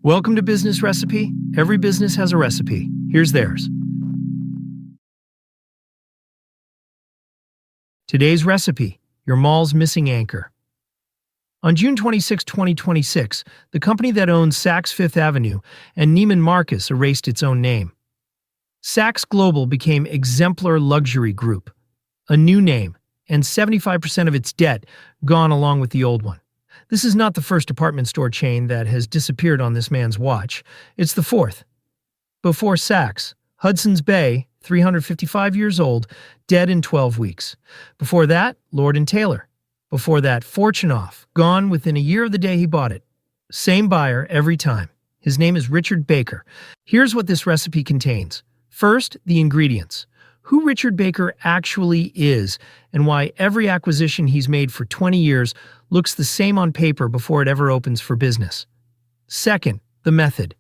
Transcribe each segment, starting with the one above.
Welcome to Business Recipe. Every business has a recipe. Here's theirs. Today's recipe: your mall's missing anchor. On June 26, 2026, the company that owns Saks Fifth Avenue and Neiman Marcus erased its own name. Saks Global became Exemplar Luxury Group, a new name, and 75% of its debt gone along with the old one. This is not the first department store chain that has disappeared on this man's watch. It's the fourth. Before Saks, Hudson's Bay, 355 years old, dead in 12 weeks. Before that, Lord & Taylor. Before that, Fortunoff, gone within a year of the day he bought it. Same buyer every time. His name is Richard Baker. Here's what this recipe contains. First, the ingredients. Who Richard Baker actually is and why every acquisition he's made for 20 years looks the same on paper before it ever opens for business. Second, the method.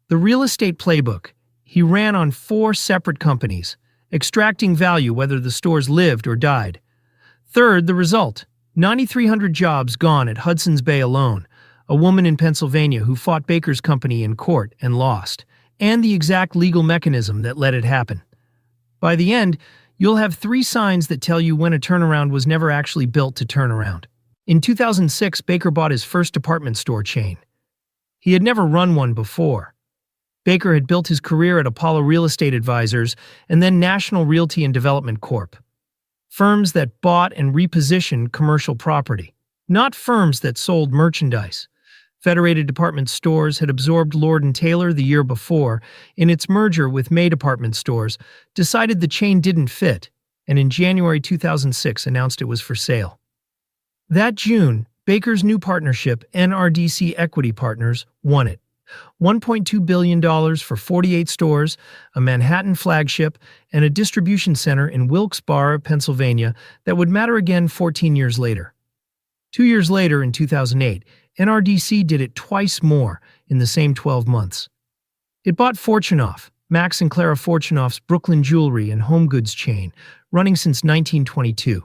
The real estate playbook. He ran on 4 separate companies, extracting value whether the stores lived or died. Third, the result. 9,300 jobs gone at Hudson's Bay alone, a woman in Pennsylvania who fought Baker's company in court and lost, and the exact legal mechanism that let it happen. By the end, you'll have 3 signs that tell you when a turnaround was never actually built to turn around. In 2006, Baker bought his first department store chain. He had never run one before. Baker had built his career at Apollo Real Estate Advisors and then National Realty and Development Corp., firms that bought and repositioned commercial property, not firms that sold merchandise. Federated Department Stores had absorbed Lord & Taylor the year before in its merger with May Department Stores, decided the chain didn't fit, and in January 2006 announced it was for sale. That June, Baker's new partnership, NRDC Equity Partners, won it. $1.2 billion for 48 stores, a Manhattan flagship, and a distribution center in Wilkes-Barre, Pennsylvania that would matter again 14 years later. 2 years later, in 2008, NRDC did it twice more in the same 12 months. It bought Fortunoff, Max and Clara Fortunoff's Brooklyn jewelry and home goods chain, running since 1922.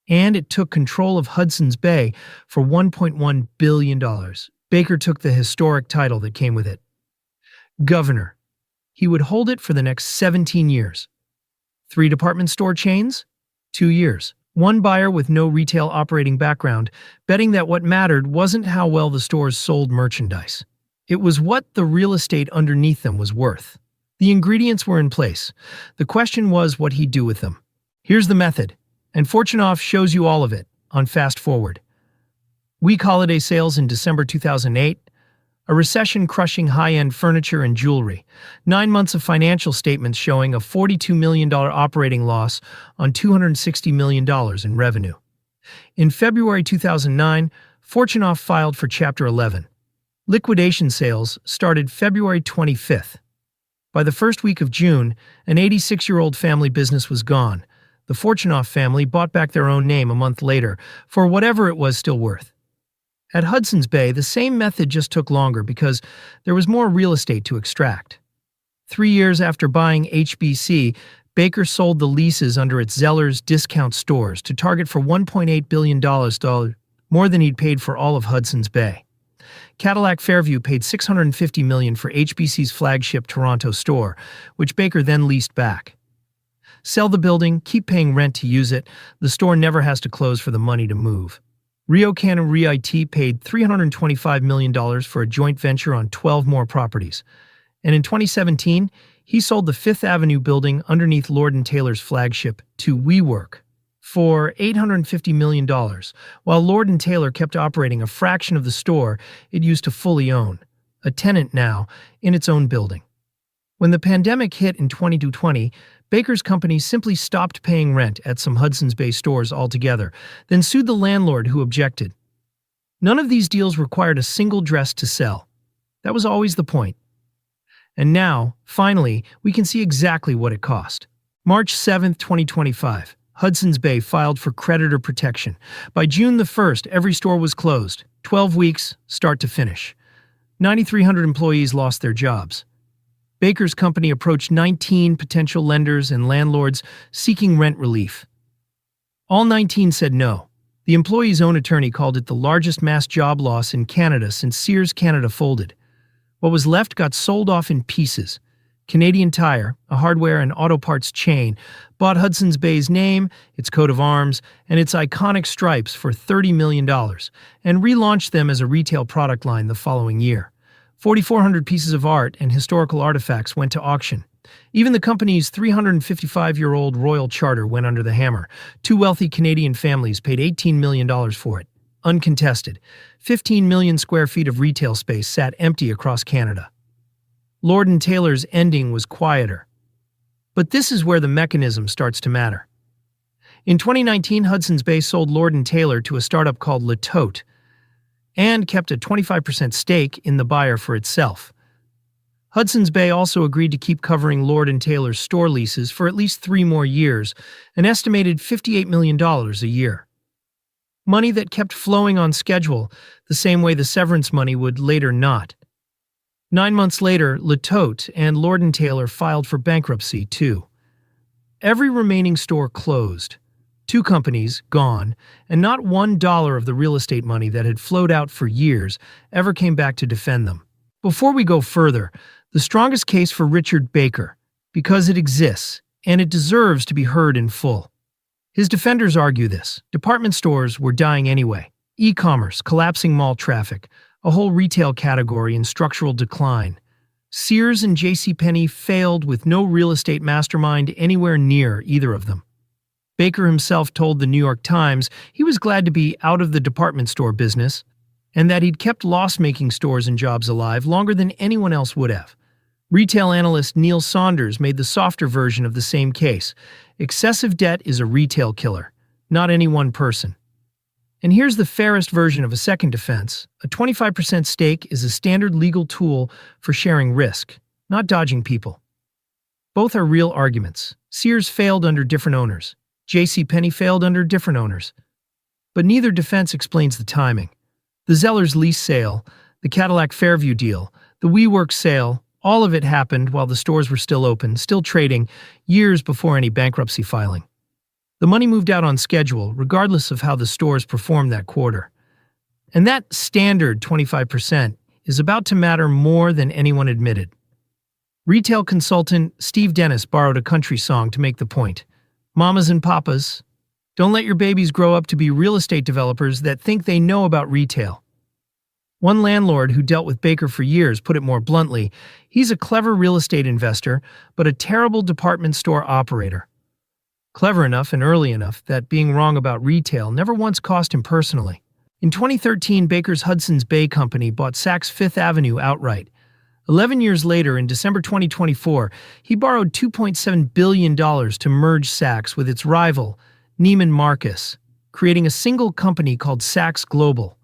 And it took control of Hudson's Bay for $1.1 billion. Baker took the historic title that came with it. Governor. He would hold it for the next 17 years. 3 department store chains? 2 years. 1 buyer with no retail operating background, betting that what mattered wasn't how well the stores sold merchandise. It was what the real estate underneath them was worth. The ingredients were in place. The question was what he'd do with them. Here's the method, and Fortunoff shows you all of it on Fast Forward. Weak holiday sales in December 2008, a recession-crushing high-end furniture and jewelry, 9 months of financial statements showing a $42 million operating loss on $260 million in revenue. In February 2009, Fortunoff filed for Chapter 11. Liquidation sales started February 25th. By the first week of June, an 86-year-old family business was gone. The Fortunoff family bought back their own name a month later for whatever it was still worth. At Hudson's Bay, the same method just took longer because there was more real estate to extract. 3 years after buying HBC, Baker sold the leases under its Zeller's discount stores to Target for $1.8 billion, more than he'd paid for all of Hudson's Bay. Cadillac Fairview paid $650 million for HBC's flagship Toronto store, which Baker then leased back. Sell the building, keep paying rent to use it, the store never has to close for the money to move. RioCan Realty paid $325 million for a joint venture on 12 more properties. And in 2017, he sold the Fifth Avenue building underneath Lord & Taylor's flagship to WeWork for $850 million, while Lord & Taylor kept operating a fraction of the store it used to fully own, a tenant now in its own building. When the pandemic hit in 2020, Baker's company simply stopped paying rent at some Hudson's Bay stores altogether, then sued the landlord who objected. None of these deals required a single dress to sell. That was always the point. And now, finally, we can see exactly what it cost. March 7, 2025, Hudson's Bay filed for creditor protection. By June the 1st, every store was closed. 12 weeks, start to finish. 9,300 employees lost their jobs. Baker's company approached 19 potential lenders and landlords seeking rent relief. All 19 said no. The employee's own attorney called it the largest mass job loss in Canada since Sears Canada folded. What was left got sold off in pieces. Canadian Tire, a hardware and auto parts chain, bought Hudson's Bay's name, its coat of arms, and its iconic stripes for $30 million, and relaunched them as a retail product line the following year. 4,400 pieces of art and historical artifacts went to auction. Even the company's 355-year-old Royal Charter went under the hammer. Two wealthy Canadian families paid $18 million for it. Uncontested, 15 million square feet of retail space sat empty across Canada. Lord & Taylor's ending was quieter. But this is where the mechanism starts to matter. In 2019, Hudson's Bay sold Lord & Taylor to a startup called Le Tote and kept a 25% stake in the buyer for itself. Hudson's Bay also agreed to keep covering Lord & Taylor's store leases for at least 3 more years, an estimated $58 million a year. Money that kept flowing on schedule, the same way the severance money would later not. 9 months later, Le Tote and Lord & Taylor filed for bankruptcy, too. Every remaining store closed. 2 companies gone, and not $1 of the real estate money that had flowed out for years ever came back to defend them. Before we go further, the strongest case for Richard Baker, because it exists, and it deserves to be heard in full. His defenders argue this. Department stores were dying anyway. E-commerce, collapsing mall traffic, a whole retail category in structural decline. Sears and JCPenney failed with no real estate mastermind anywhere near either of them. Baker himself told the New York Times he was glad to be out of the department store business and that he'd kept loss-making stores and jobs alive longer than anyone else would have. Retail analyst Neil Saunders made the softer version of the same case. Excessive debt is a retail killer, not any one person. And here's the fairest version of a second defense. A 25% stake is a standard legal tool for sharing risk, not dodging people. Both are real arguments. Sears failed under different owners. JCPenney failed under different owners. But neither defense explains the timing. The Zellers lease sale, the Cadillac Fairview deal, the WeWork sale, all of it happened while the stores were still open, still trading, years before any bankruptcy filing. The money moved out on schedule, regardless of how the stores performed that quarter. And that standard 25% is about to matter more than anyone admitted. Retail consultant Steve Dennis borrowed a country song to make the point. Mamas and papas, don't let your babies grow up to be real estate developers that think they know about retail. One landlord who dealt with Baker for years put it more bluntly, he's a clever real estate investor, but a terrible department store operator. Clever enough and early enough that being wrong about retail never once cost him personally. In 2013, Baker's Hudson's Bay Company bought Saks Fifth Avenue outright. 11 years later, in December 2024, he borrowed $2.7 billion to merge Saks with its rival, Neiman Marcus, creating a single company called Saks Global.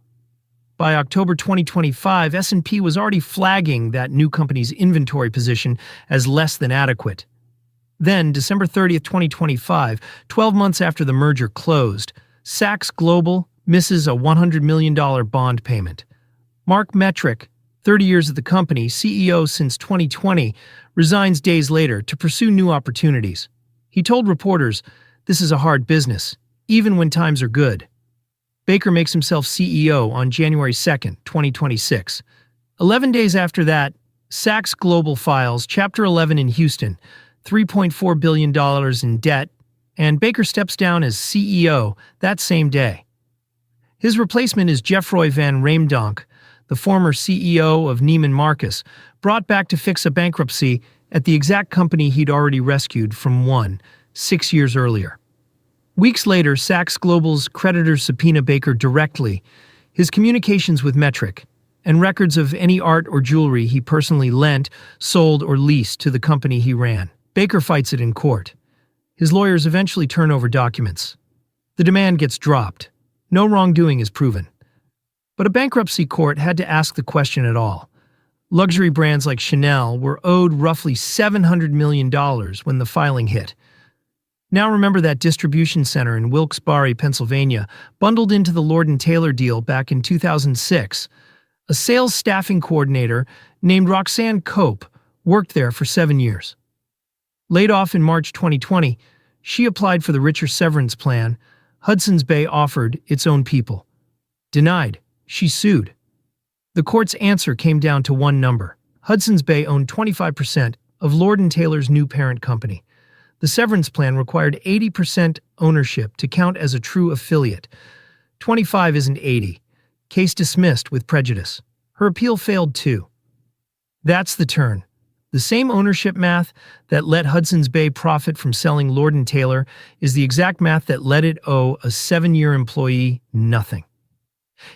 By October 2025, S&P was already flagging that new company's inventory position as less than adequate. Then, December 30th, 2025, 12 months after the merger closed, Saks Global misses a $100 million bond payment. Mark Metrick, 30 years at the company, CEO since 2020, resigns days later to pursue new opportunities. He told reporters, "This is a hard business, even when times are good." Baker makes himself CEO on January 2nd, 2026. 11 days after that, Saks Global files Chapter 11 in Houston, $3.4 billion in debt, and Baker steps down as CEO that same day. His replacement is Geoffroy Van Raemdonk, the former CEO of Neiman Marcus, brought back to fix a bankruptcy at the exact company he'd already rescued from 6 years earlier. Weeks later, Saks Global's creditors subpoena Baker directly, his communications with Metrick, and records of any art or jewelry he personally lent, sold, or leased to the company he ran. Baker fights it in court. His lawyers eventually turn over documents. The demand gets dropped. No wrongdoing is proven. But a bankruptcy court had to ask the question at all. Luxury brands like Chanel were owed roughly $700 million when the filing hit. Now remember that distribution center in Wilkes-Barre, Pennsylvania, bundled into the Lord & Taylor deal back in 2006. A sales staffing coordinator named Roxanne Cope worked there for 7 years. Laid off in March 2020, she applied for the richer severance plan Hudson's Bay offered its own people. Denied, she sued. The court's answer came down to one number, Hudson's Bay owned 25% of Lord & Taylor's new parent company. The severance plan required 80% ownership to count as a true affiliate. 25 isn't 80. Case dismissed with prejudice. Her appeal failed too. That's the turn. The same ownership math that let Hudson's Bay profit from selling Lord & Taylor is the exact math that let it owe a 7-year employee nothing.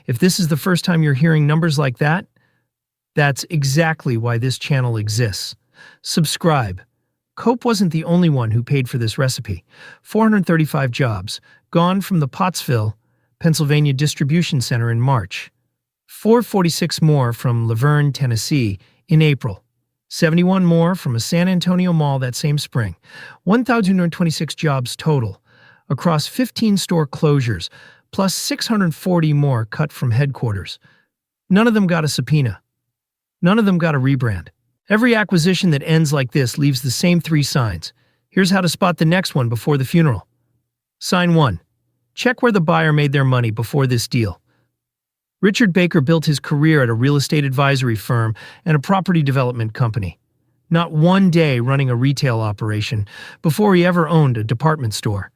If this is the first time you're hearing numbers like that, that's exactly why this channel exists. Subscribe. Cope wasn't the only one who paid for this recipe. 435 jobs, gone from the Pottsville, Pennsylvania distribution center in March. 446 more from Laverne, Tennessee in April. 71 more from a San Antonio mall that same spring. 1,226 jobs total, across 15 store closures, plus 640 more cut from headquarters. None of them got a subpoena. None of them got a rebrand. Every acquisition that ends like this leaves the same 3 signs. Here's how to spot the next one before the funeral. Sign 1. Check where the buyer made their money before this deal. Richard Baker built his career at a real estate advisory firm and a property development company. Not one day running a retail operation before he ever owned a department store.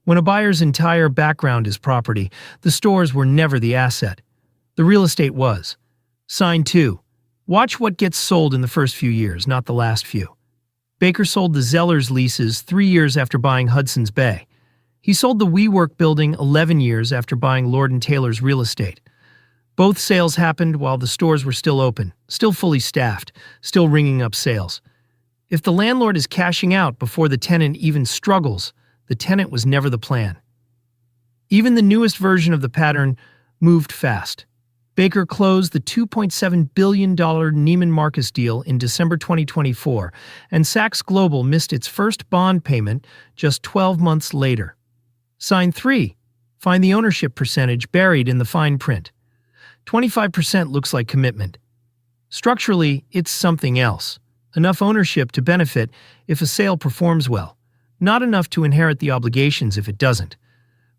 When a buyer's entire background is property, the stores were never the asset. The real estate was. Sign 2. Watch what gets sold in the first few years, not the last few. Baker sold the Zellers leases 3 years after buying Hudson's Bay. He sold the WeWork building 11 years after buying Lord & Taylor's real estate. Both sales happened while the stores were still open, still fully staffed, still ringing up sales. If the landlord is cashing out before the tenant even struggles, the tenant was never the plan. Even the newest version of the pattern moved fast. Baker closed the $2.7 billion Neiman Marcus deal in December 2024, and Saks Global missed its first bond payment just 12 months later. Sign 3. Find the ownership percentage buried in the fine print. 25% looks like commitment. Structurally, it's something else. Enough ownership to benefit if a sale performs well, not enough to inherit the obligations if it doesn't.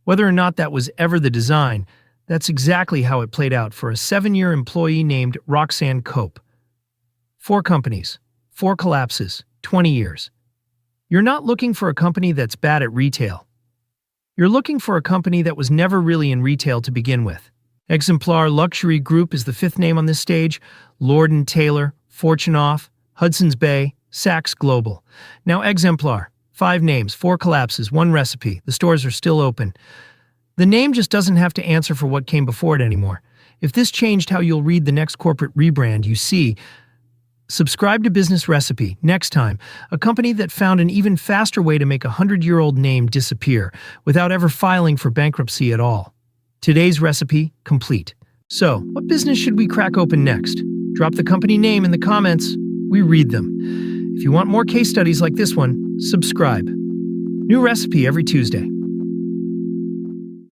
Whether or not that was ever the design, that's exactly how it played out for a 7-year employee named Roxanne Cope. 4 companies, 4 collapses, 20 years. You're not looking for a company that's bad at retail. You're looking for a company that was never really in retail to begin with. Exemplar Luxury Group is the 5th name on this stage. Lord & Taylor, Fortunoff, Hudson's Bay, Saks Global. Now Exemplar. 5 names, 4 collapses, 1 recipe. The stores are still open. The name just doesn't have to answer for what came before it anymore. If this changed how you'll read the next corporate rebrand you see, subscribe to Business Recipe. Next time, a company that found an even faster way to make a 100-year-old name disappear without ever filing for bankruptcy at all. Today's recipe complete. So, what business should we crack open next? Drop the company name in the comments. We read them. If you want more case studies like this one, subscribe. New recipe every Tuesday.